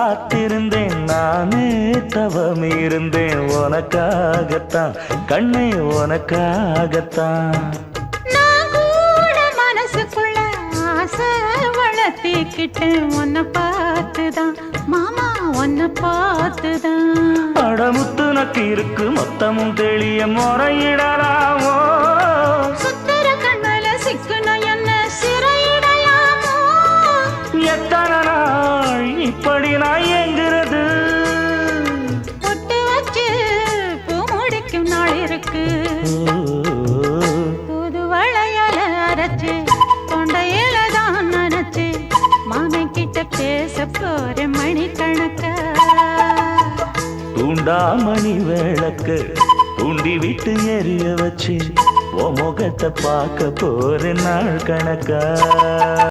காத்திருந்தேன் நானே தவம் இருந்தேன் உனக்காகத்தான் கண்ணே உனக்காகத்தான் நான் கூட மனசுக்குள்ள ஆசை வளர்த்திக்கிட்டேன் உன்னை பார்த்துதான் மாமா உன்னை பார்த்துதான் அடமுத்து நக்கு இருக்கு மொத்தமும் தெளிய முறையிடலாமோ சுத்தர கண்ணல சிக்கன என்ன சிறையிடலாமோ எத்தனை நாள் இப்படி நான் எங்கிறது பொட்டு வச்சு பூ முடிக்கும் நாள் இருக்கு புது வளையல அரைச்சு தொண்டையில தான் நினைச்சு மாமன் கிட்ட பேச போற மணிக்கணக்கா தூண்டாமணி விளக்கு தூண்டி விட்டு எரிய வச்சு உன் முகத்தை பார்க்க போற நாள் கணக்கா